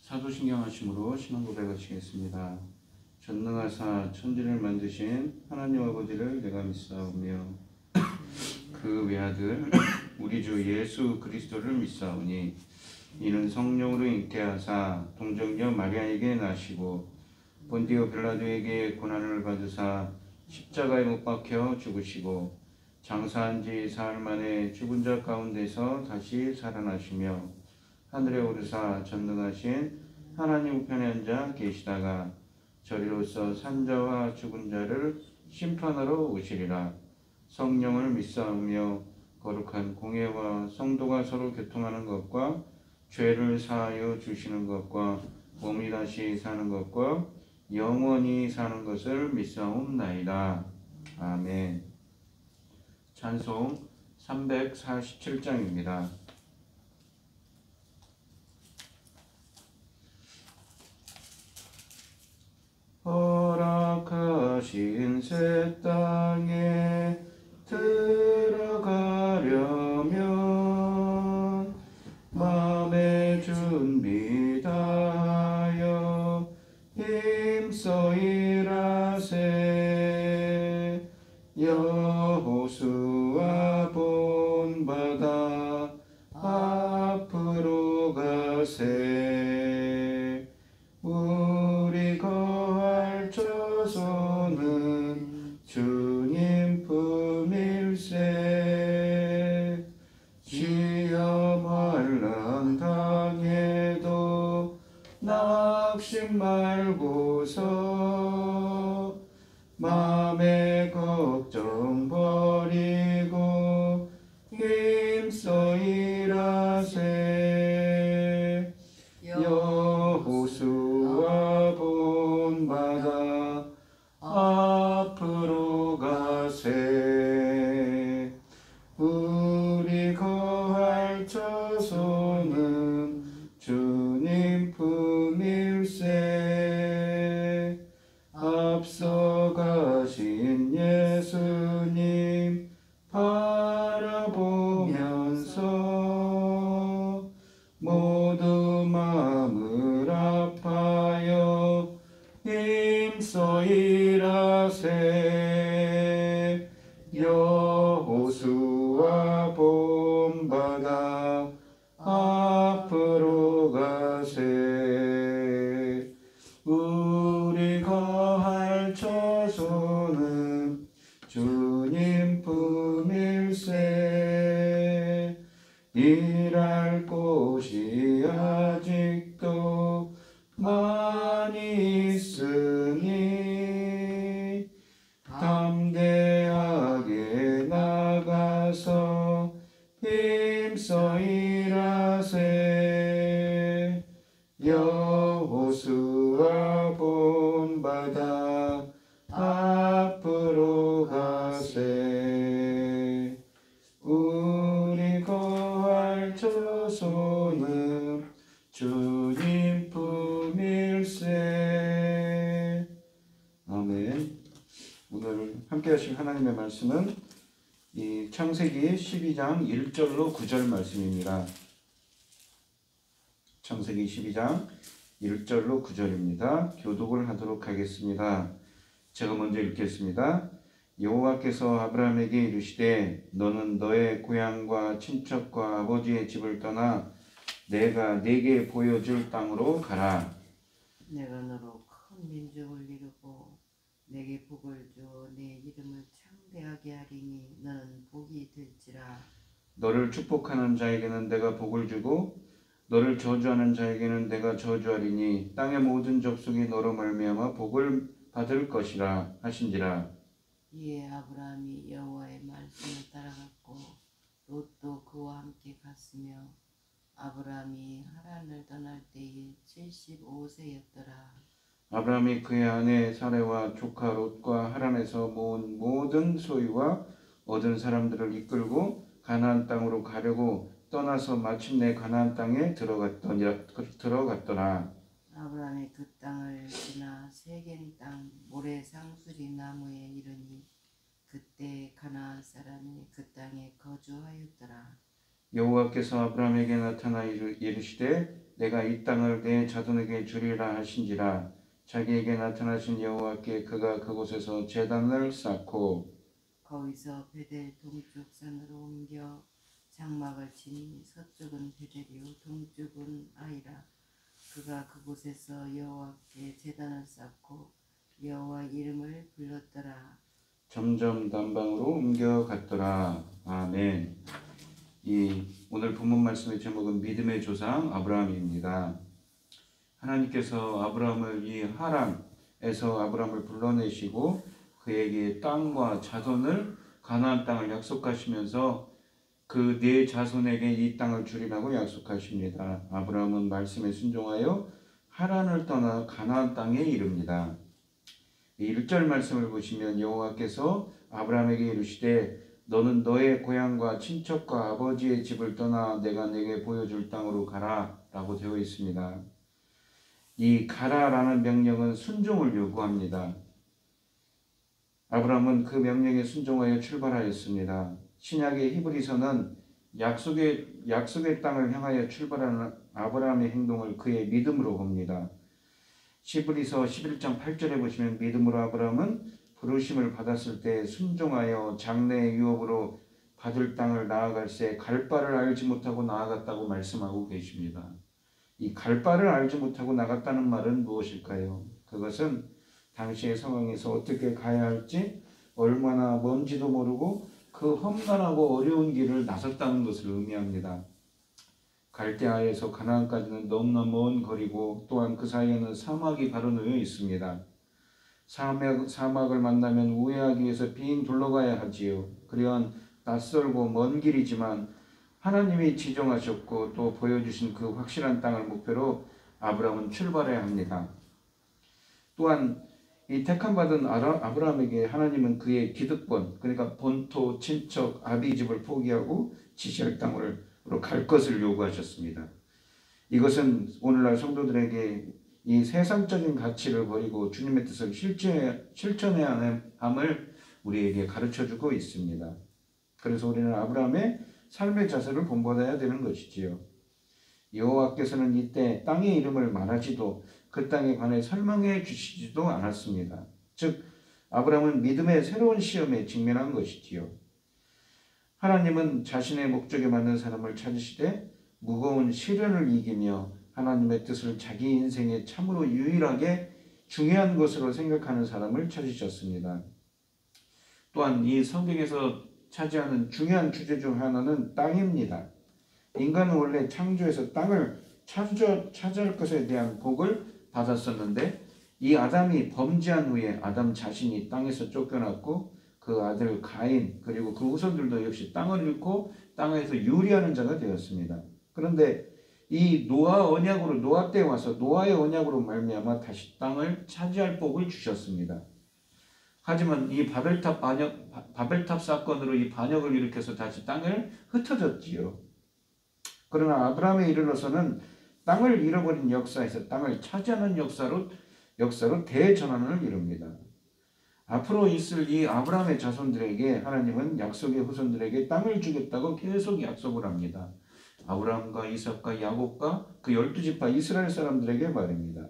사도신경 하심으로 신앙 고백하시겠습니다. 전능하사 천지를 만드신 하나님 아버지를 내가 믿사오며 그 외아들 우리 주 예수 그리스도를 믿사오니 이는 성령으로 잉태하사 동정녀 마리아에게 나시고 본디오 빌라도에게 고난을 받으사 십자가에 못 박혀 죽으시고 장사한 지 사흘 만에 죽은 자 가운데서 다시 살아나시며 하늘에 오르사 전능하신 하나님 우편에 앉아 계시다가 저리로서 산자와 죽은 자를 심판하러 오시리라. 성령을 믿사오며 거룩한 공예와 성도가 서로 교통하는 것과 죄를 사하여 주시는 것과 몸이 다시 사는 것과 영원히 사는 것을 믿사옵나이다. 아멘. 찬송 347장입니다. 허락하신 새 땅에 들어가려면 마음의 준비 다하여 힘써 일하세. 여호수아 본받아 앞으로 가세. 우리 거할 처소는 주님 품일세. 시험 환난 당해도 낙심 말고서 맘의 걱정 버리고 힘써 일하세. 여호수아 본받아 앞으로 가세. 우리 거할 처소는 주님 품일세. 앞서 가신 예수님 바라보면서 모두 마음을 아파여 힘써 일하세. 여호수아 본받아 앞으로 가세. 우리 거할 처소는 주님 품일세. 일할 곳이 아직도 많이 있으니 담대하게 나가서 힘써 일하세. 여호수아 본받아 앞으로 가세. 우리 거할 처소는 주님 품일세. 아멘. 오늘 함께 하실 하나님의 말씀은 이 창세기 12장 1절로 9절 말씀입니다. 창세기 12장 1절로 9절입니다. 교독을 하도록 하겠습니다. 제가 먼저 읽겠습니다. 여호와께서 아브라함에게 이르시되 너는 너의 고향과 친척과 아버지의 집을 떠나 내가 네게 보여줄 땅으로 가라. 내가 너로 큰 민족을 이루고 내게 복을 주어 내 이름을 창대하게 하리니 너는 복이 될지라. 너를 축복하는 자에게는 내가 복을 주고 너를 저주하는 자에게는 내가 저주하리니 땅의 모든 족속이 너로 말미암아 복을 받을 것이라 하신지라. 이에 아브라함이 여호와의 말씀을 따라갔고 롯도 그와 함께 갔으며 아브라함이 하란을 떠날 때에 75세였더라. 아브라함이 그의 아내 사레와 조카 롯과 하란에서 모은 모든 소유와 얻은 사람들을 이끌고 가나안 땅으로 가려고 떠나서 마침내 가나안 땅에 들어갔더라. 아브라함이 그 땅을 지나 세겜 땅 모래 상수리 나무에 이르니 그때 가나안 사람이 그 땅에 거주하였더라. 여호와께서 아브라함에게 나타나 이르시되 내가 이 땅을 내 자손에게 주리라 하신지라. 자기에게 나타나신 여호와께 그가 그곳에서 제단을 쌓고 거기서 베델 동쪽 산으로 옮겨 장막을 치니 서쪽은 베델이요 동쪽은 아이라. 그가 그곳에서 여호와께 제단을 쌓고 여호와 이름을 불렀더라. 점점 남방으로 옮겨갔더라. 아멘. 이 오늘 본문 말씀의 제목은 믿음의 조상 아브라함입니다. 하나님께서 아브라함을 이 하란에서 아브라함을 불러내시고 그에게 땅과 자손을 가나안 땅을 약속하시면서 그 네 자손에게 이 땅을 주리라고 약속하십니다. 아브라함은 말씀에 순종하여 하란을 떠나 가나안 땅에 이릅니다. 1절 말씀을 보시면 여호와께서 아브라함에게 이르시되 너는 너의 고향과 친척과 아버지의 집을 떠나 내가 내게 보여줄 땅으로 가라 라고 되어 있습니다. 이 가라라는 명령은 순종을 요구합니다. 아브라함은 그 명령에 순종하여 출발하였습니다. 신약의 히브리서는 약속의 땅을 향하여 출발하는 아브라함의 행동을 그의 믿음으로 봅니다. 히브리서 11장 8절에 보시면 믿음으로 아브라함은 부르심을 받았을 때 순종하여 장래의 유업으로 받을 땅을 나아갈새 갈 바를 알지 못하고 나아갔다고 말씀하고 계십니다. 이 갈 바를 알지 못하고 나갔다는 말은 무엇일까요? 그것은 당시의 상황에서 어떻게 가야 할지 얼마나 먼지도 모르고 그 험난하고 어려운 길을 나섰다는 것을 의미합니다. 갈대아에서 가나안까지는 너무나 먼 거리고 또한 그 사이에는 사막이 가로놓여 있습니다. 사막을 만나면 우회하기 위해서 빙 둘러가야 하지요. 그러한 낯설고 먼 길이지만 하나님이 지정하셨고 또 보여주신 그 확실한 땅을 목표로 아브라함은 출발해야 합니다. 또한 이 택함받은 아브라함에게 하나님은 그의 기득권, 그러니까 본토, 친척, 아비집을 포기하고 지시할 땅으로 갈 것을 요구하셨습니다. 이것은 오늘날 성도들에게 이 세상적인 가치를 버리고 주님의 뜻을 실천해야 함을 우리에게 가르쳐주고 있습니다. 그래서 우리는 아브라함의 삶의 자세를 본받아야 되는 것이지요. 여호와께서는 이때 땅의 이름을 말하지도 그 땅에 관해 설명해 주시지도 않았습니다. 즉 아브라함은 믿음의 새로운 시험에 직면한 것이지요. 하나님은 자신의 목적에 맞는 사람을 찾으시되 무거운 시련을 이기며 하나님의 뜻을 자기 인생에 참으로 유일하게 중요한 것으로 생각하는 사람을 찾으셨습니다. 또한 이 성경에서 차지하는 중요한 주제 중 하나는 땅입니다. 인간은 원래 창조에서 땅을 차지할 것에 대한 복을 받았었는데 이 아담이 범죄한 후에 아담 자신이 땅에서 쫓겨났고 그 아들 가인 그리고 그 후손들도 역시 땅을 잃고 땅에서 유리하는 자가 되었습니다. 그런데 이 노아 때에 와서 노아의 언약으로 말미암아 다시 땅을 차지할 복을 주셨습니다. 하지만 이 바벨탑 사건으로 이 반역을 일으켜서 다시 땅을 흩어졌지요. 그러나 아브라함에 이르러서는 땅을 잃어버린 역사에서 땅을 차지하는 역사로 대전환을 이룹니다. 앞으로 있을 이 아브라함의 자손들에게 하나님은 약속의 후손들에게 땅을 주겠다고 계속 약속을 합니다. 아브라함과 이삭과 야곱과 그 12지파 이스라엘 사람들에게 말입니다.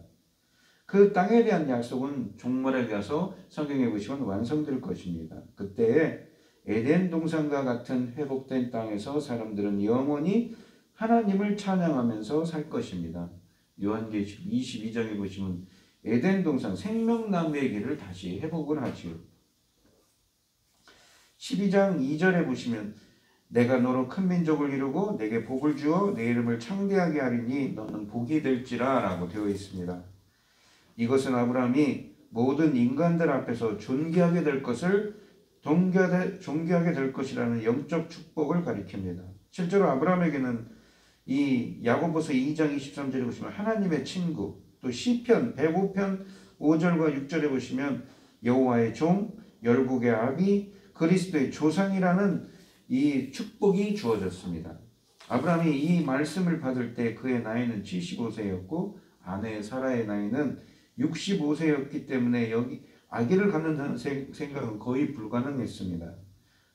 그 땅에 대한 약속은 종말에 가서 성경에 보시면 완성될 것입니다. 그때 에덴 동산과 같은 회복된 땅에서 사람들은 영원히 하나님을 찬양하면서 살 것입니다. 요한계시록 22장에 보시면 에덴 동산 생명나무의 길을 다시 회복을 하지요. 12장 2절에 보시면 내가 너로 큰 민족을 이루고 내게 복을 주어 내 이름을 창대하게 하리니 너는 복이 될지라 라고 되어 있습니다. 이것은 아브라함이 모든 인간들 앞에서 존귀하게 될 것이라는 영적 축복을 가리킵니다. 실제로 아브라함에게는 이 야고보서 2장 23절에 보시면 하나님의 친구, 또 시편 105편 5절과 6절에 보시면 여호와의 종, 열국의 아비, 그리스도의 조상이라는 이 축복이 주어졌습니다. 아브라함이 이 말씀을 받을 때 그의 나이는 75세였고 아내 사라의 나이는 65세였기 때문에 여기 아기를 갖는다는 생각은 거의 불가능했습니다.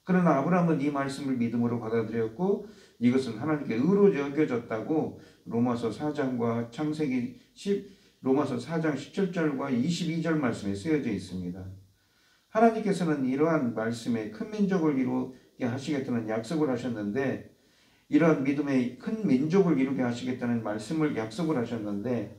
그러나 아브라함은 이 말씀을 믿음으로 받아들였고 이것은 하나님께 의로 여겨졌다고 로마서 4장과 창세기 10 로마서 4장 17절과 22절 말씀에 쓰여져 있습니다. 하나님께서는 이러한 말씀에 큰 민족을 이루게 하시겠다는 약속을 하셨는데, 이러한 믿음의 큰 민족을 이루게 하시겠다는 말씀을 약속을 하셨는데,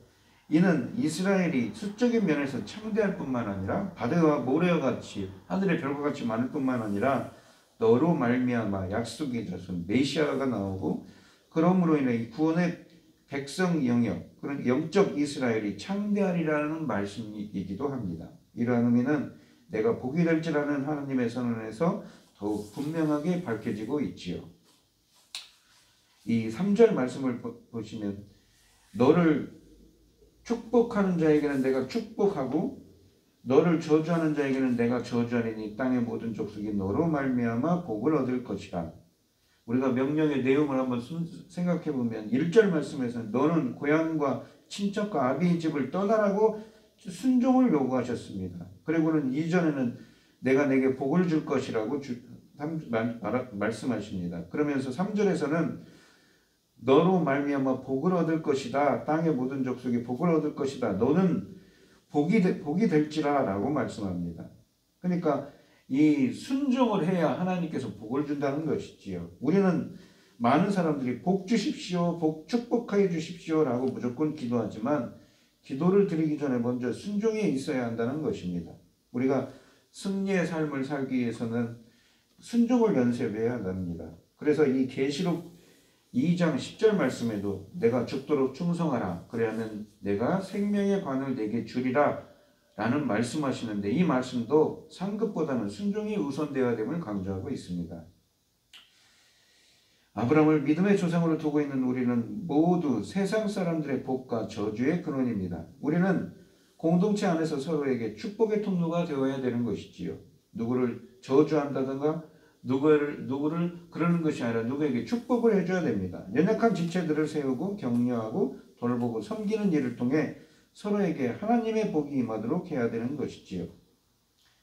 이는 이스라엘이 수적인 면에서 창대할 뿐만 아니라 바다와 모래와 같이 하늘의 별과 같이 많을 뿐만 아니라 너로 말미암아 약속의 자손 메시아가 나오고, 그러므로 인해 이 구원의 백성 영역, 그런 영적 이스라엘이 창대하리라는 말씀이기도 합니다. 이러한 의미는 내가 복이 될지라는 하나님의 선언에서 더욱 분명하게 밝혀지고 있지요. 이 3절 말씀을 보시면 너를 축복하는 자에게는 내가 축복하고 너를 저주하는 자에게는 내가 저주하리니 땅의 모든 족속이 너로 말미암아 복을 얻을 것이라. 우리가 명령의 내용을 한번 생각해 보면 1절 말씀에서는 너는 고향과 친척과 아비의 집을 떠나라고 순종을 요구하셨습니다. 그리고는 2절에는 내가 내게 복을 줄 것이라고 말씀하십니다. 그러면서 3절에서는 너로 말미암아 복을 얻을 것이다. 땅의 모든 족속이 복을 얻을 것이다. 너는 복이 될지라 라고 말씀합니다. 그러니까 이 순종을 해야 하나님께서 복을 준다는 것이지요. 우리는 많은 사람들이 복 주십시오, 복 축복하여 주십시오 라고 무조건 기도하지만 기도를 드리기 전에 먼저 순종에 있어야 한다는 것입니다. 우리가 승리의 삶을 살기 위해서는 순종을 연습해야 한답니다. 그래서 이 계시록 2장 10절 말씀에도 내가 죽도록 충성하라. 그래야면 내가 생명의 관을 내게 주리라 라는 말씀하시는데, 이 말씀도 상급보다는 순종이 우선되어야 됨을 강조하고 있습니다. 아브라함을 믿음의 조상으로 두고 있는 우리는 모두 세상 사람들의 복과 저주의 근원입니다. 우리는 공동체 안에서 서로에게 축복의 통로가 되어야 되는 것이지요. 누구를 저주한다든가 누구를 그러는 것이 아니라 누구에게 축복을 해줘야 됩니다. 연약한 지체들을 세우고 격려하고 돌보고 섬기는 일을 통해 서로에게 하나님의 복이 임하도록 해야 되는 것이지요.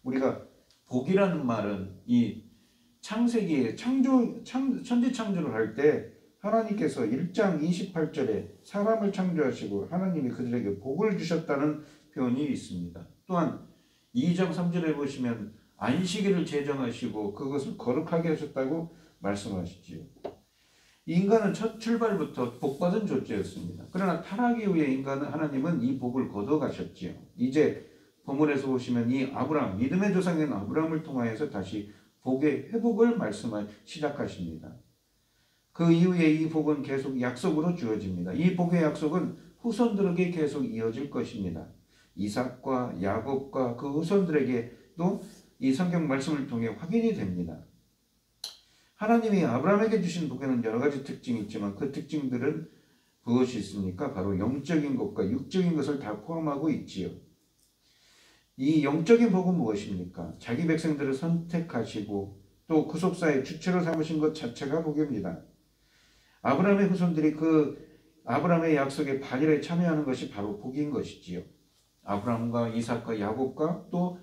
우리가 복이라는 말은 이 창세기에 천지 창조를 할 때 하나님께서 1장 28절에 사람을 창조하시고 하나님이 그들에게 복을 주셨다는 표현이 있습니다. 또한 2장 3절에 보시면 안식일을 제정하시고 그것을 거룩하게 하셨다고 말씀하시지요. 인간은 첫 출발부터 복받은 존재였습니다. 그러나 타락 이후에 하나님은 이 복을 거둬가셨지요. 이제 본문에서 보시면 이 아브라함, 믿음의 조상인 아브라함을 통하여서 다시 복의 회복을 시작하십니다. 그 이후에 이 복은 계속 약속으로 주어집니다. 이 복의 약속은 후손들에게 계속 이어질 것입니다. 이삭과 야곱과 그 후손들에게도 이 성경 말씀을 통해 확인이 됩니다. 하나님이 아브라함에게 주신 복에는 여러 가지 특징이 있지만 그 특징들은 무엇이 있습니까? 바로 영적인 것과 육적인 것을 다 포함하고 있지요. 이 영적인 복은 무엇입니까? 자기 백성들을 선택하시고 또 구속사의 주체로 삼으신 것 자체가 복입니다. 아브라함의 후손들이 그 아브라함의 약속의 반일에 참여하는 것이 바로 복인 것이지요. 아브라함과 이삭과 야곱과 또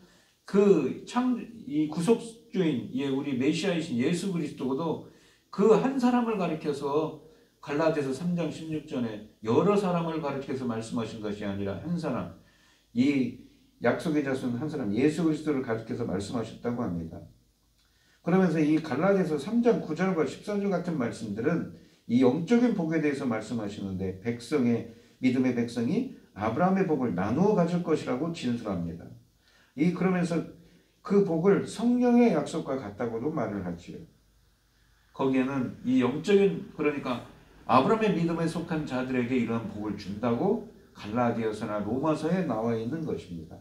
이 구속주인, 우리 메시아이신 예수 그리스도도 그 한 사람을 가리켜서 갈라디아서 3장 16절에 여러 사람을 가리켜서 말씀하신 것이 아니라 한 사람, 이 약속의 자손 한 사람 예수 그리스도를 가리켜서 말씀하셨다고 합니다. 그러면서 이 갈라디아서 3장 9절과 14절 같은 말씀들은 이 영적인 복에 대해서 말씀하시는데 믿음의 백성이 아브라함의 복을 나누어 가질 것이라고 진술합니다. 그러면서 그 복을 성령의 약속과 같다고도 말을 하지요. 거기에는 이 영적인, 그러니까 아브라함의 믿음에 속한 자들에게 이러한 복을 준다고 갈라디아서나 로마서에 나와 있는 것입니다.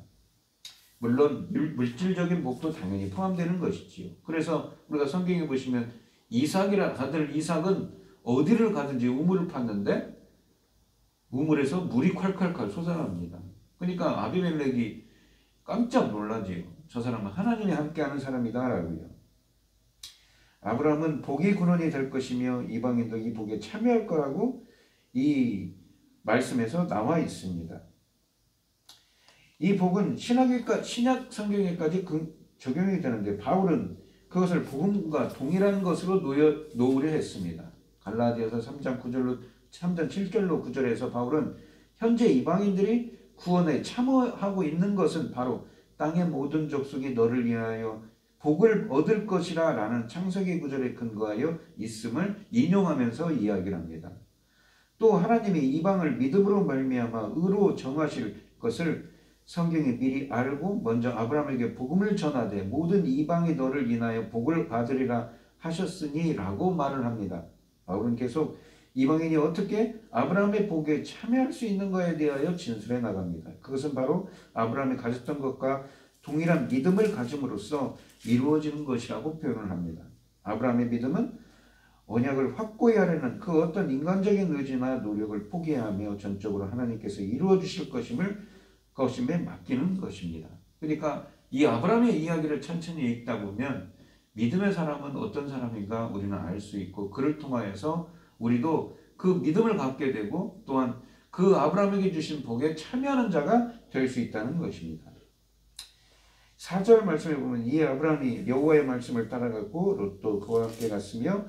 물론 물질적인 복도 당연히 포함되는 것이지요. 그래서 우리가 성경에 보시면 아들 이삭은 어디를 가든지 우물을 팠는데 우물에서 물이 콸콸콸 솟아납니다. 그러니까 아비멜렉이 깜짝 놀라지요. 저 사람은 하나님이 함께하는 사람이다 라고요. 아브라함은 복의 근원이 될 것이며 이방인도 이 복에 참여할 거라고 이 말씀에서 나와 있습니다. 이 복은 신약 성경에까지 적용이 되는데 바울은 그것을 복음과 동일한 것으로 노으려 했습니다. 갈라디아서 3장 7절로 9절에서 바울은 현재 이방인들이 구원에 참여하고 있는 것은 바로 땅의 모든 족속이 너를 위하여 복을 얻을 것이라 라는 창세기 구절에 근거하여 있음을 인용하면서 이야기를 합니다. 또 하나님이 이방을 믿음으로 말미암아 의로 정하실 것을 성경이 미리 알고 먼저 아브라함에게 복음을 전하되 모든 이방이 너를 인하여 복을 받으리라 하셨으니 라고 말을 합니다. 바울은 계속 이방인이 어떻게 아브라함의 복에 참여할 수 있는 것에 대하여 진술해 나갑니다. 그것은 바로 아브라함이 가졌던 것과 동일한 믿음을 가짐으로써 이루어지는 것이라고 표현을 합니다. 아브라함의 믿음은 언약을 확고히 하려는 그 어떤 인간적인 의지나 노력을 포기하며 전적으로 하나님께서 이루어 주실 것임에 맡기는 것입니다. 그러니까 이 아브라함의 이야기를 천천히 읽다 보면 믿음의 사람은 어떤 사람인가 우리는 알 수 있고 그를 통하여서 우리도 그 믿음을 갖게 되고 또한 그 아브라함에게 주신 복에 참여하는 자가 될 수 있다는 것입니다. 4절 말씀에 보면 이 아브라함이 여호와의 말씀을 따라갔고 롯도 그와 함께 갔으며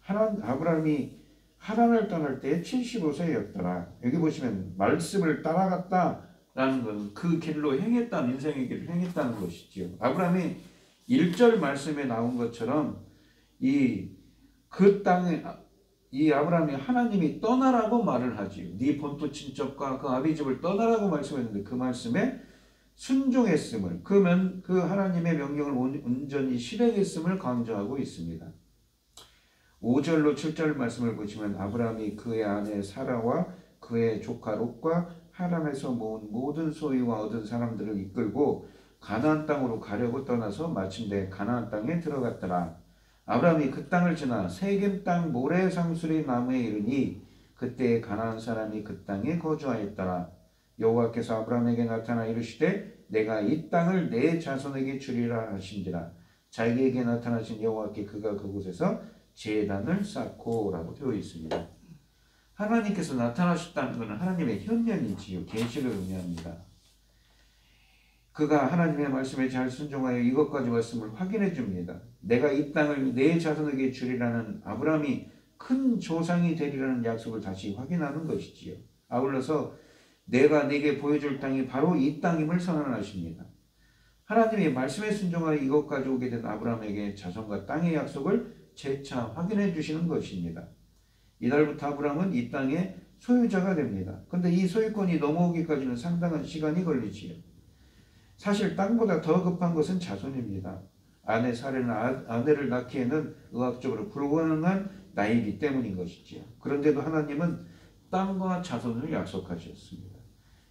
아브라함이 하란을 떠날 때 75세였더라. 여기 보시면 말씀을 따라갔다라는 것은 그 길로 행했다는 인생의 길을 행했다는 것이지요. 아브라함이 1절 말씀에 나온 것처럼 그 땅에 이 아브라함이 하나님이 떠나라고 말을 하지요. 네 본토 친척과 그 아비 집을 떠나라고 말씀했는데 그 말씀에 순종했음을 그 하나님의 명령을 온전히 실행했음을 강조하고 있습니다. 5절로 7절 말씀을 보시면 아브라함이 그의 아내 사라와 그의 조카 롯과 하란에서 모은 모든 소유와 얻은 사람들을 이끌고 가나안 땅으로 가려고 떠나서 마침내 가나안 땅에 들어갔더라. 아브라함이 그 땅을 지나 세겜 땅 모래상수리 나무에 이르니 그때 가나안 사람이 그 땅에 거주하였더라. 여호와께서 아브라함에게 나타나 이르시되 내가 이 땅을 내 자손에게 주리라 하신지라. 자기에게 나타나신 여호와께 그가 그곳에서 제단을 쌓고 라고 되어 있습니다. 하나님께서 나타나셨다는 것은 하나님의 현면이지요. 계시를 의미합니다. 그가 하나님의 말씀에 잘 순종하여 이것까지 왔음을 확인해 줍니다. 내가 이 땅을 내 자손에게 주리라는 아브라함이 큰 조상이 되리라는 약속을 다시 확인하는 것이지요. 아울러서 내가 네게 보여줄 땅이 바로 이 땅임을 선언하십니다. 하나님의 말씀에 순종하여 이것까지 오게 된 아브라함에게 자손과 땅의 약속을 재차 확인해 주시는 것입니다. 이날부터 아브라함은 이 땅의 소유자가 됩니다. 그런데 이 소유권이 넘어오기까지는 상당한 시간이 걸리지요. 사실 땅보다 더 급한 것은 자손입니다. 아내 사례는 아내를 낳기에는 의학적으로 불가능한 나이기 때문인 것이지요. 그런데도 하나님은 땅과 자손을 약속하셨습니다.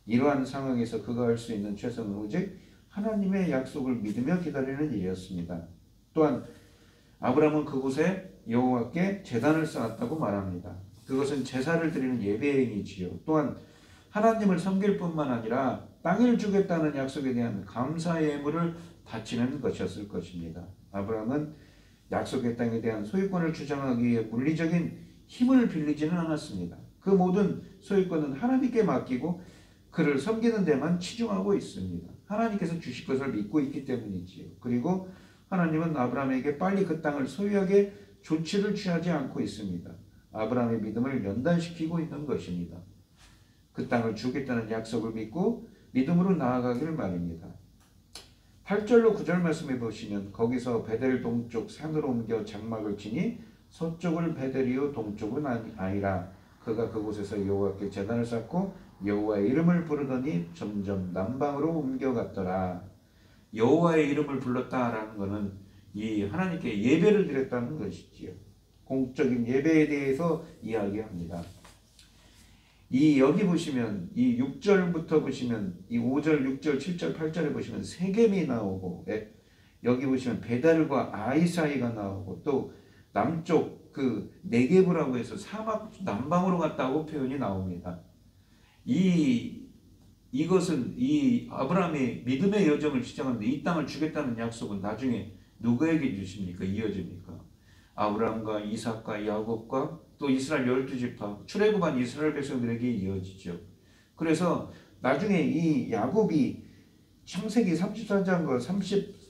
이러한 상황에서 그가 할 수 있는 최선은 오직 하나님의 약속을 믿으며 기다리는 일이었습니다. 또한 아브라함은 그곳에 여호와께 제단을 쌓았다고 말합니다. 그것은 제사를 드리는 예배행위지요. 또한 하나님을 섬길 뿐만 아니라 땅을 주겠다는 약속에 대한 감사의 예물을 바치는 것이었을 것입니다. 아브라함은 약속의 땅에 대한 소유권을 주장하기 위해 물리적인 힘을 빌리지는 않았습니다. 그 모든 소유권은 하나님께 맡기고 그를 섬기는 데만 치중하고 있습니다. 하나님께서 주실 것을 믿고 있기 때문이지요. 그리고 하나님은 아브라함에게 빨리 그 땅을 소유하게 조치를 취하지 않고 있습니다. 아브라함의 믿음을 연단시키고 있는 것입니다. 그 땅을 주겠다는 약속을 믿고 믿음으로 나아가기를 말입니다. 8절로 9절 말씀해 보시면 거기서 베델 동쪽 산으로 옮겨 장막을 치니 서쪽을 베델이요 동쪽은 아니라 그가 그곳에서 여호와께 제단을 쌓고 여호와의 이름을 부르더니 점점 남방으로 옮겨갔더라. 여호와의 이름을 불렀다라는 것은 이 하나님께 예배를 드렸다는 것이지요. 공적인 예배에 대해서 이야기합니다. 여기 보시면 이 6절부터 보시면 이 5절, 6절, 7절, 8절에 보시면 세겜이 나오고 여기 보시면 베델과 아이 사이가 나오고 또 남쪽 그 네게브라고 해서 사막 남방으로 갔다고 표현이 나옵니다. 이것은 이 아브라함의 믿음의 여정을 시작하는데 이 땅을 주겠다는 약속은 나중에 누구에게 주십니까? 이어집니까? 아브라함과 이삭과 야곱과 또 이스라엘 12지파 출애굽한 이스라엘 백성들에게 이어지죠. 그래서 나중에 이 야곱이 창세기 34장과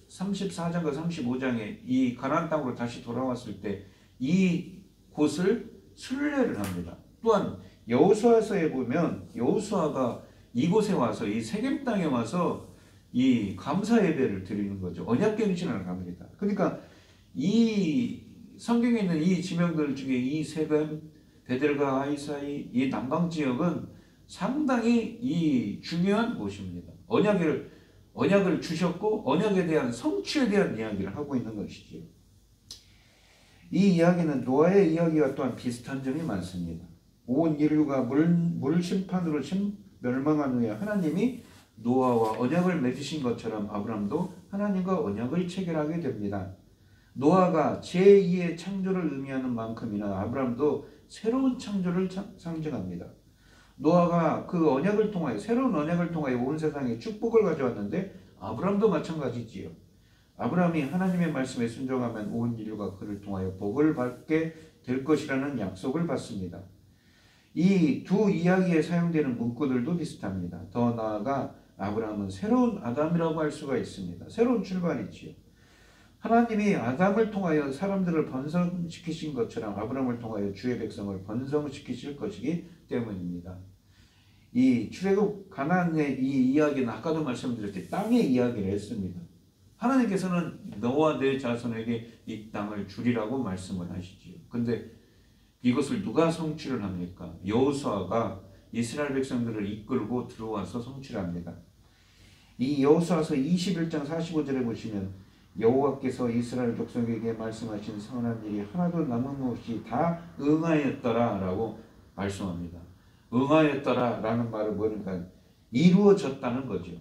35장에 이 가나안 땅으로 다시 돌아왔을 때 이 곳을 순례를 합니다. 또한 여호수아서에 보면 여호수아가 이곳에 와서 이 세겜 땅에 와서 이 감사 예배를 드리는 거죠. 언약 갱신을 합니다. 그러니까 이 성경에 있는 이 지명들 중에 이 세겜, 베델과 아이 사이 이 남방 지역은 상당히 이 중요한 곳입니다. 언약을 주셨고 언약에 대한 성취에 대한 이야기를 하고 있는 것이지요. 이 이야기는 노아의 이야기와 또한 비슷한 점이 많습니다. 온 인류가 물 심판으로 멸망한 후에 하나님이 노아와 언약을 맺으신 것처럼 아브라함도 하나님과 언약을 체결하게 됩니다. 노아가 제2의 창조를 의미하는 만큼이나 아브라함도 새로운 창조를 상징합니다. 노아가 그 언약을 통하여 새로운 언약을 통하여 온 세상에 축복을 가져왔는데 아브라함도 마찬가지지요. 아브라함이 하나님의 말씀에 순종하면 온 인류가 그를 통하여 복을 받게 될 것이라는 약속을 받습니다. 이 두 이야기에 사용되는 문구들도 비슷합니다. 더 나아가 아브라함은 새로운 아담이라고 할 수가 있습니다. 새로운 출발이지요. 하나님이 아담을 통하여 사람들을 번성시키신 것처럼 아브라함을 통하여 주의 백성을 번성시키실 것이기 때문입니다. 이 출애굽 가나안의 이 이야기는 아까도 말씀드렸듯이 땅의 이야기를 했습니다. 하나님께서는 너와 내 자손에게 이 땅을 주리라고 말씀을 하시지요. 근데 이것을 누가 성취를 합니까? 여호수아가 이스라엘 백성들을 이끌고 들어와서 성취를 합니다. 이 여호수아서 21장 45절에 보시면 여호와께서 이스라엘 백성에게 말씀하신 선한 일이 하나도 남음없이 다 응하였더라 라고 말씀합니다. 응하였더라 라는 말은 뭐니까 이루어졌다는 거죠.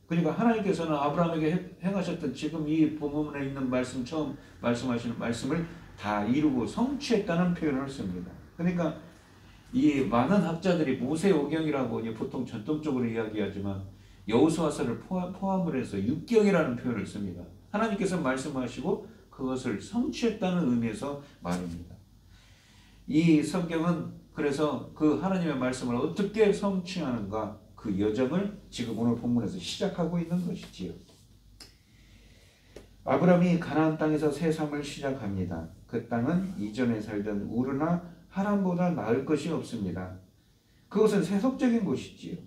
그러니까 하나님께서는 아브라함에게 행하셨던 지금 이 본문에 있는 말씀 처음 말씀하시는 말씀을 다 이루고 성취했다는 표현을 씁니다. 그러니까 이 많은 학자들이 모세오경이라고 보통 전통적으로 이야기하지만 여호수아서를 포함을 해서 육경이라는 표현을 씁니다. 하나님께서 말씀하시고 그것을 성취했다는 의미에서 말입니다. 이 성경은 그래서 그 하나님의 말씀을 어떻게 성취하는가 그 여정을 지금 오늘 본문에서 시작하고 있는 것이지요. 아브라함이 가나안 땅에서 새 삶을 시작합니다. 그 땅은 이전에 살던 우르나 하란보다 나을 것이 없습니다. 그것은 세속적인 곳이지요.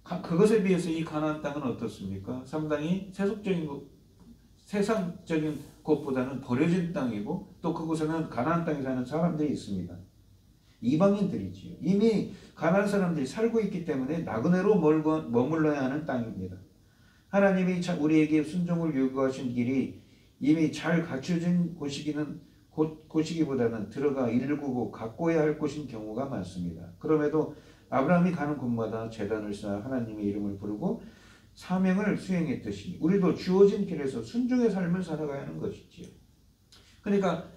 그것에 비해서 이 가나안 땅은 어떻습니까? 상당히 세상적인 곳보다는 버려진 땅이고 또 그곳에는 가나안 땅에 사는 사람들이 있습니다. 이방인들이지요. 이미 가나안 사람들이 살고 있기 때문에 나그네로 머물러야 하는 땅입니다. 하나님이 우리에게 순종을 요구하신 길이 이미 잘 갖춰진 곳이기보다는 들어가 일구고 가꿔야 할 곳인 경우가 많습니다. 그럼에도 아브라함이 가는 곳마다 제단을 쌓아 하나님의 이름을 부르고 사명을 수행했듯이 우리도 주어진 길에서 순종의 삶을 살아가야 하는 것이지요. 그러니까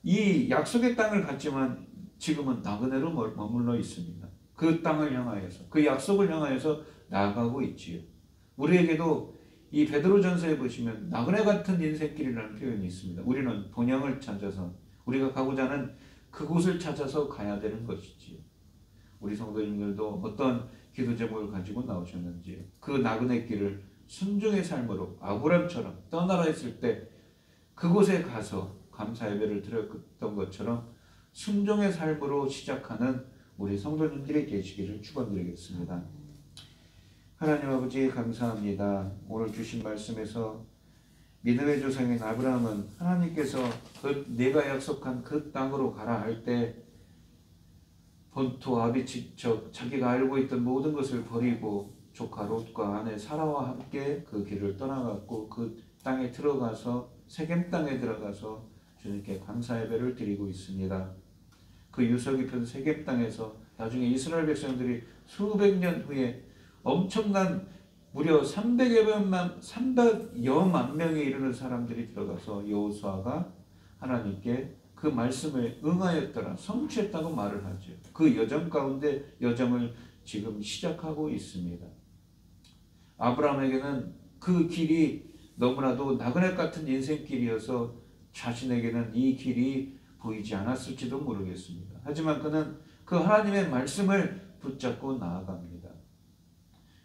이 약속의 땅을 갖지만 지금은 나그네로 머물러 있습니다. 그 땅을 향하여서 그 약속을 향하여서 나아가고 있지요. 우리에게도 이 베드로전서에 보시면 나그네 같은 인생길이라는 표현이 있습니다. 우리는 본향을 찾아서 우리가 가고자 하는 그곳을 찾아서 가야 되는 것이지요. 우리 성도님들도 어떤 기도 제목을 가지고 나오셨는지 그 나그네 길을 순종의 삶으로 아브람처럼 떠나라 했을 때 그곳에 가서 감사 예배를 드렸던 것처럼 순종의 삶으로 시작하는 우리 성도님들이 계시기를 축원드리겠습니다. 하나님 아버지 감사합니다. 오늘 주신 말씀에서 믿음의 조상인 아브라함은 하나님께서 내가 약속한 그 땅으로 가라 할 때 본토 아비집적 자기가 알고 있던 모든 것을 버리고 조카 롯과 아내 사라와 함께 그 길을 떠나갔고 그 땅에 들어가서 세겜 땅에 들어가서 주님께 감사 예배를 드리고 있습니다. 그 유서 깊은 세겜 땅에서 나중에 이스라엘 백성들이 수백 년 후에 엄청난 무려 300여만 명에 이르는 사람들이 들어가서 여호수아가 하나님께 그 말씀에 응하였더라 성취했다고 말을 하죠. 그 여정 가운데 여정을 지금 시작하고 있습니다. 아브라함에게는 그 길이 너무나도 나그네 같은 인생길이어서 자신에게는 이 길이 보이지 않았을지도 모르겠습니다. 하지만 그는 그 하나님의 말씀을 붙잡고 나아갑니다.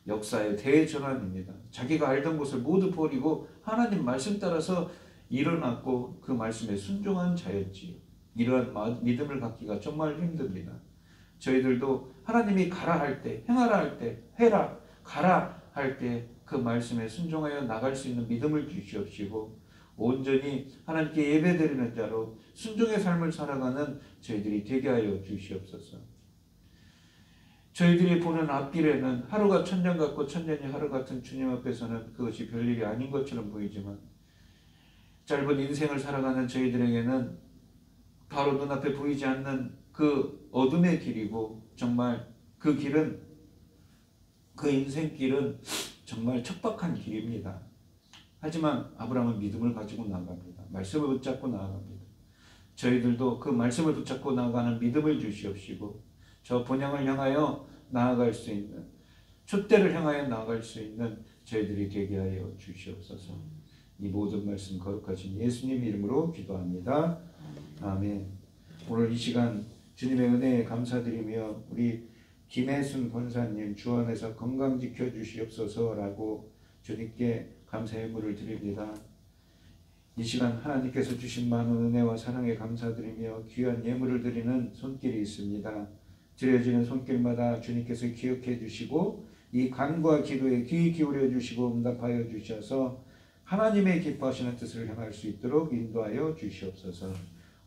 역사의 대전환입니다. 자기가 알던 것을 모두 버리고 하나님 말씀 따라서 일어났고 그 말씀에 순종한 자였지요. 이러한 믿음을 갖기가 정말 힘듭니다. 저희들도 하나님이 가라 할 때, 행하라 할 때, 해라, 가라 할 때 그 말씀에 순종하여 나갈 수 있는 믿음을 주시옵시고 온전히 하나님께 예배드리는 자로 순종의 삶을 살아가는 저희들이 되게 하여 주시옵소서. 저희들이 보는 앞길에는 하루가 천년 같고 천년이 하루 같은 주님 앞에서는 그것이 별일이 아닌 것처럼 보이지만 짧은 인생을 살아가는 저희들에게는 바로 눈앞에 보이지 않는 그 어둠의 길이고 정말 그 길은 그 인생길은 정말 척박한 길입니다. 하지만 아브라함은 믿음을 가지고 나아갑니다. 말씀을 붙잡고 나아갑니다. 저희들도 그 말씀을 붙잡고 나아가는 믿음을 주시옵시고 저 본향을 향하여 나아갈 수 있는 촛대를 향하여 나아갈 수 있는 저희들이 되게 하여 주시옵소서. 이 모든 말씀 거룩하신 예수님 이름으로 기도합니다. 아멘. 오늘 이 시간 주님의 은혜에 감사드리며 우리 김혜순 권사님 주 안에서 건강 지켜주시옵소서라고 주님께 감사의 물을 드립니다. 이 시간 하나님께서 주신 많은 은혜와 사랑에 감사드리며 귀한 예물을 드리는 손길이 있습니다. 드려지는 손길마다 주님께서 기억해 주시고 이 간과 기도에 귀 기울여 주시고 응답하여 주셔서 하나님의 기뻐하시는 뜻을 향할 수 있도록 인도하여 주시옵소서.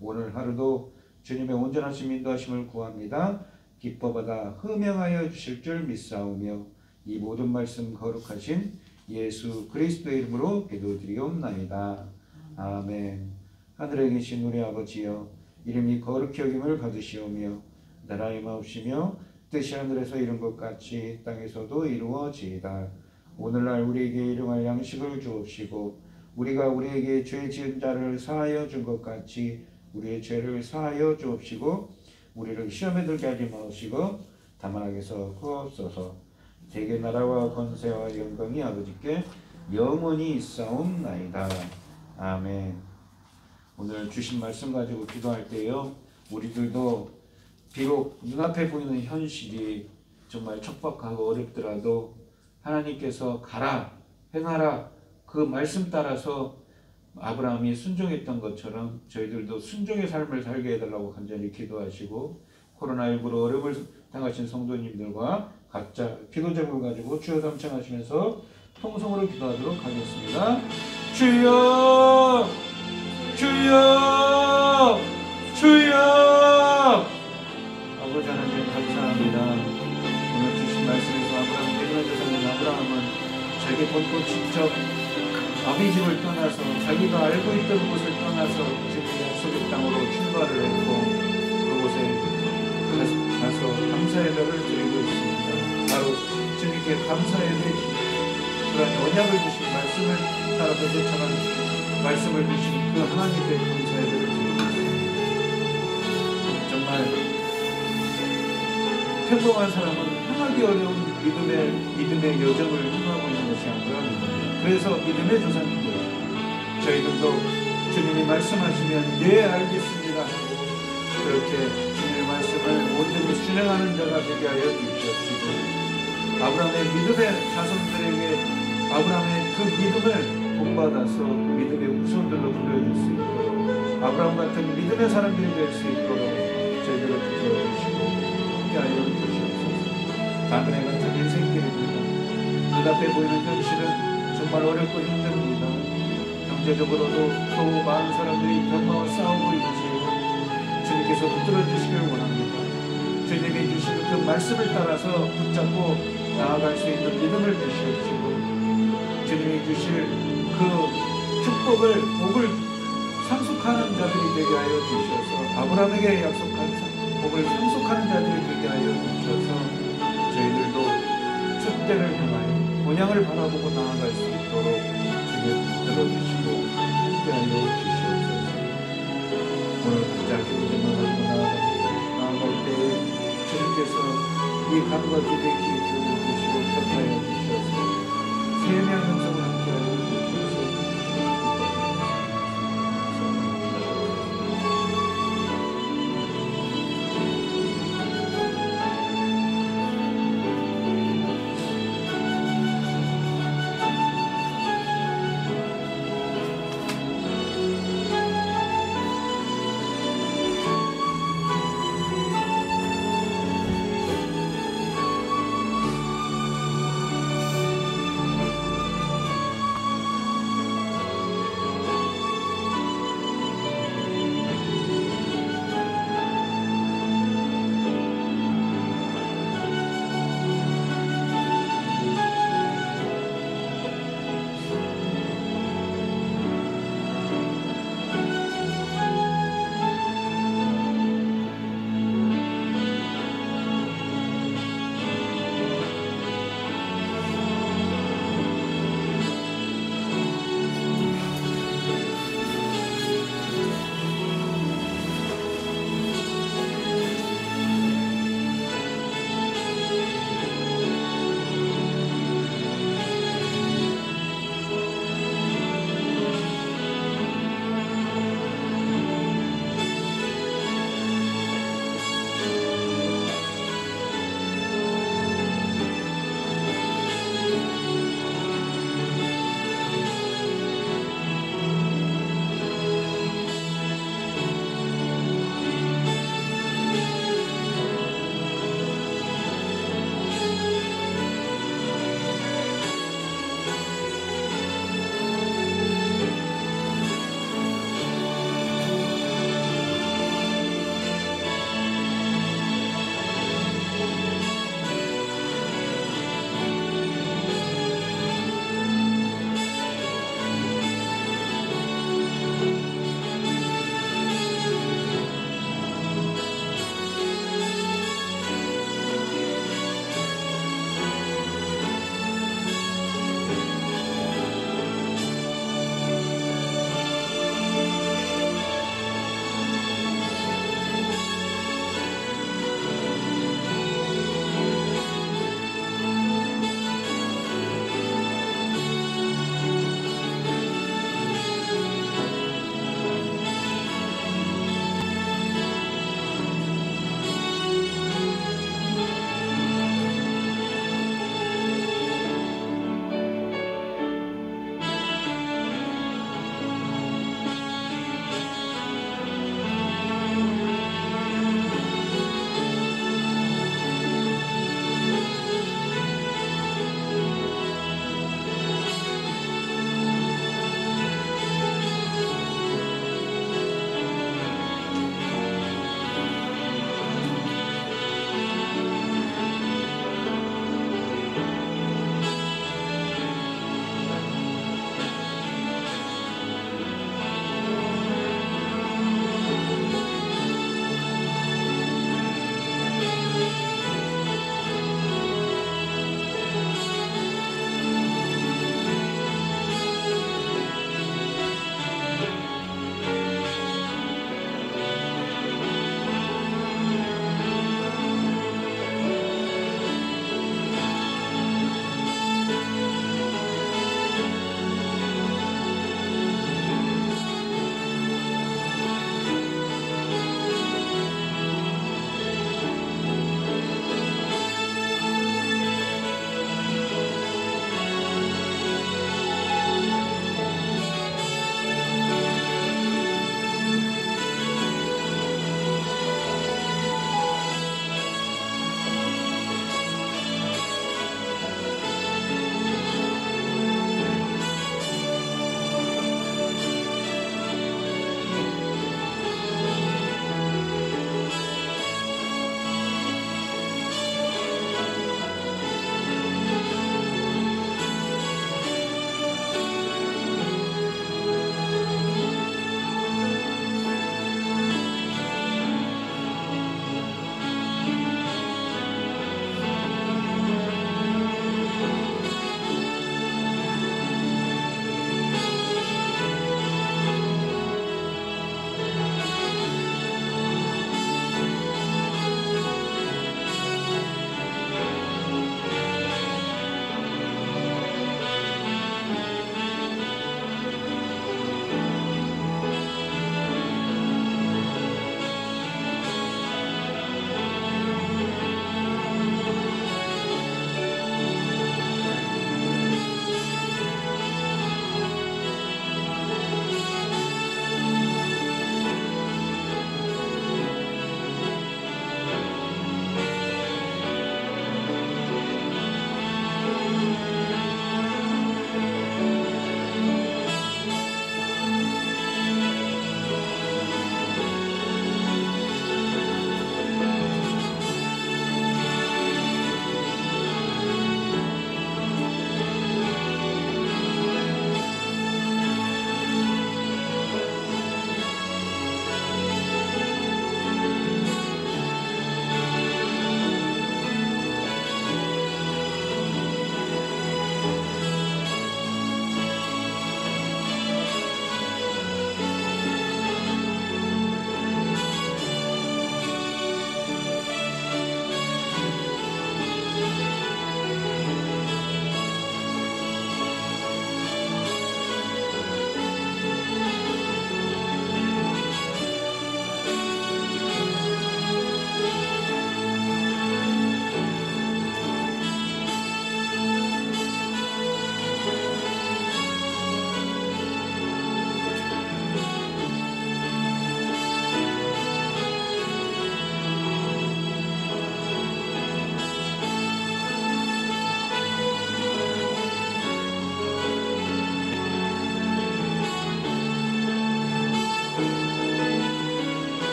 오늘 하루도 주님의 온전하신 인도하심을 구합니다. 기뻐받아 흠명하여 주실 줄 믿사오며 이 모든 말씀 거룩하신 예수 그리스도의 이름으로 기도드리옵나이다. 아멘. 하늘에 계신 우리 아버지여 이름이 거룩히 여김을 받으시오며 나라의 마옵시며 뜻이 하늘에서 이룬 것 같이 땅에서도 이루어지이다. 오늘날 우리에게 일용할 양식을 주옵시고 우리가 우리에게 죄 지은 자를 사하여 준 것 같이 우리의 죄를 사하여 주옵시고 우리를 시험에 들게 하지 마옵시고 다만 악에서 구하옵소서. 대개 나라와 권세와 영광이 아버지께 영원히 있사옵나이다. 아멘. 오늘 주신 말씀 가지고 기도할 때요 우리들도 비록 눈앞에 보이는 현실이 정말 척박하고 어렵더라도 하나님께서 가라 행하라 그 말씀 따라서 아브라함이 순종했던 것처럼 저희들도 순종의 삶을 살게 해달라고 간절히 기도하시고 코로나19로 어려움을 당하신 성도님들과 각자 기도 제목을 가지고 주여 삼창하시면서 통성으로 기도하도록 하겠습니다. 주여 주여 주여. 아버지 하나님 감사합니다. 오늘 주신 말씀에서 아브라함 베드로 조상인 아브라함은 자기 본토 친척 아비 집을 떠나서 자기가 알고 있던 곳을 떠나서 주님의 약속의 땅으로 출발을 했고 그곳에 가서 감사 예배를 드리고 있습니다. 바로 주님께 감사 예배이시고 그러한 언약을 주신 말씀을 따라서 쫓아가는 말씀을 주신 그 하나님께 감사 예배를 드리고 있습니다. 정말 평범한 사람은 행하기 어려운 믿음의 여정을 행하고 있는 것이 아니라 그래서 믿음의 조상인 거예요. 저희들도 주님이 말씀하시면 네 알겠습니다 하고 그렇게 주님의 말씀을 온전히 실행하는 자가 되게 하여 주시옵시고 아브라함의 믿음의 자손들에게 아브라함의 그 믿음을 본받아서 믿음의 우선들로 불러줄 수 있도록 아브라함 같은 믿음의 사람들이 될 수 있도록 저희들을 붙들어주시고 함께하여 주시옵소서. 당근에 같은 인생길입니다. 눈앞에 보이는 현실은 정말 어렵고 힘듭니다. 경제적으로도 또 많은 사람들이 병마와 싸우고 있으세요. 주님께서 붙들어 주시길 원합니다. 주님이 주시는 그 말씀을 따라서 붙잡고 나아갈 수 있는 믿음을 주시옵시고 주님이 주실 그 축복을 복을 상속하는 자들이 되게 하여 주셔서 아브라함에게 약속한 복을 상속하는 자들이 되게 하여 주셔서 저희들도 촛대를 향하여 본향을 바라보고 나아갈 수 있도록 주님 붙들어주시고 함께하여 주시옵소서. 오늘 각자 기도제만 하고 나아갈 때에 주님께서 이 간과 기도에